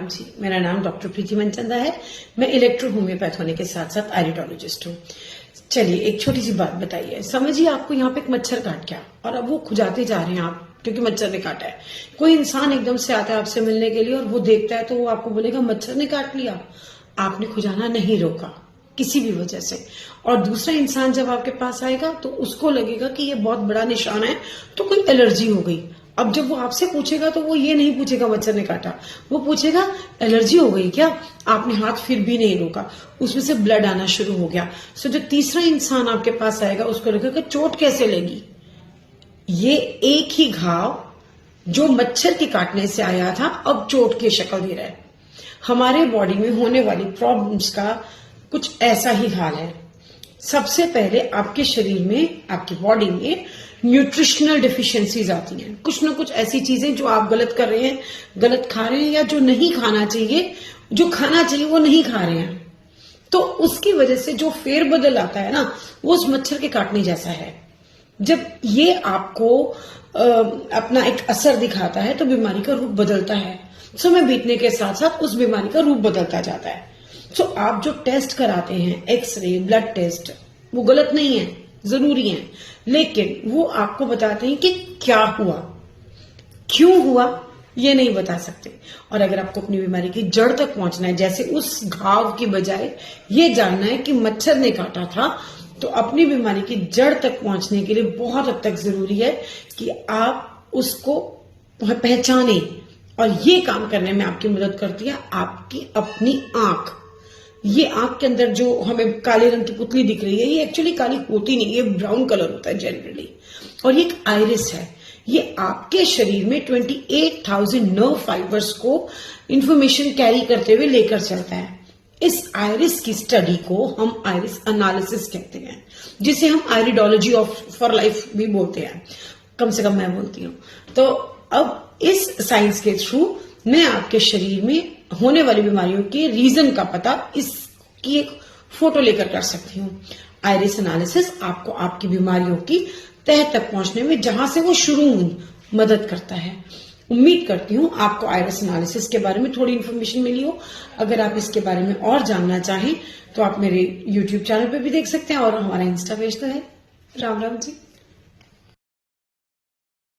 राम जी, मेरा नाम डॉक्टर प्रीति मनचंदा है। मैं इलेक्ट्रो होम्योपैथ होने के साथ साथ आयरिडोलॉजिस्ट हूँ। चलिए एक छोटी सी बात बताइए, समझिए आपको यहाँ पे एक मच्छर काट गया और अब वो खुजाते जा रहे हैं आप क्योंकि मच्छर ने काटा है। कोई इंसान एकदम से आता है आपसे मिलने के लिए और वो देखता है तो वो आपको बोलेगा मच्छर ने काट लिया, आपने खुजाना नहीं रोका किसी भी वजह से। और दूसरा इंसान जब आपके पास आएगा तो उसको लगेगा कि ये बहुत बड़ा निशान है तो कोई एलर्जी हो गई। अब जब वो आपसे पूछेगा तो वो ये नहीं पूछेगा मच्छर ने काटा, वो पूछेगा एलर्जी हो गई क्या, आपने हाथ फिर भी नहीं रोका, उसमें से ब्लड आना शुरू हो गया। सो जो तीसरा इंसान आपके पास आएगा उसको लगेगा चोट कैसे लगी। ये एक ही घाव जो मच्छर के काटने से आया था अब चोट की शक्ल दे रहा है। हमारे बॉडी में होने वाली प्रॉब्लम्स का कुछ ऐसा ही हाल है। सबसे पहले आपके शरीर में, आपकी बॉडी में न्यूट्रिशनल डिफिशियंसीज आती हैं। कुछ ना कुछ ऐसी चीजें जो आप गलत कर रहे हैं, गलत खा रहे हैं, या जो नहीं खाना चाहिए, जो खाना चाहिए वो नहीं खा रहे हैं। तो उसकी वजह से जो फेरबदल आता है ना, वो उस मच्छर के काटने जैसा है। जब ये आपको अपना एक असर दिखाता है तो बीमारी का रूप बदलता है। समय बीतने के साथ साथ उस बीमारी का रूप बदलता जाता है। तो आप जो टेस्ट कराते हैं, एक्सरे, ब्लड टेस्ट, वो गलत नहीं है, जरूरी है, लेकिन वो आपको बताते हैं कि क्या हुआ, क्यों हुआ, ये नहीं बता सकते। और अगर आपको अपनी बीमारी की जड़ तक पहुंचना है, जैसे उस घाव की बजाय ये जानना है कि मच्छर ने काटा था, तो अपनी बीमारी की जड़ तक पहुंचने के लिए बहुत हद तक जरूरी है कि आप उसको पहचाने। और ये काम करने में आपकी मदद करती है आपकी अपनी आंख। ये आंख के अंदर जो हमें काले रंग की पुतली दिख रही है, ये एक्चुअली काली होती नहीं, ये ब्राउन कलर होता है जनरली। और ये एक आइरिस है। ये आपके शरीर में 28,000 नर्व फाइबर्स को इंफॉर्मेशन कैरी करते हुए लेकर चलता है। इस आइरिस की स्टडी को हम आइरिस एनालिसिस कहते हैं, जिसे हम आयरिडोलॉजी फॉर लाइफ भी बोलते हैं, कम से कम मैं बोलती हूँ। तो अब इस साइंस के थ्रू मैं आपके शरीर में होने वाली बीमारियों के रीजन का पता इसकी एक फोटो लेकर कर सकती हूँ। आइरिस एनालिसिस आपको आपकी बीमारियों की तह तक पहुंचने में, जहां से वो शुरू हुई, मदद करता है। उम्मीद करती हूँ आपको आइरिस एनालिसिस के बारे में थोड़ी इन्फॉर्मेशन मिली हो। अगर आप इसके बारे में और जानना चाहें तो आप मेरे YouTube चैनल पे भी देख सकते हैं, और हमारा इंस्टा पेज तो है। राम राम जी।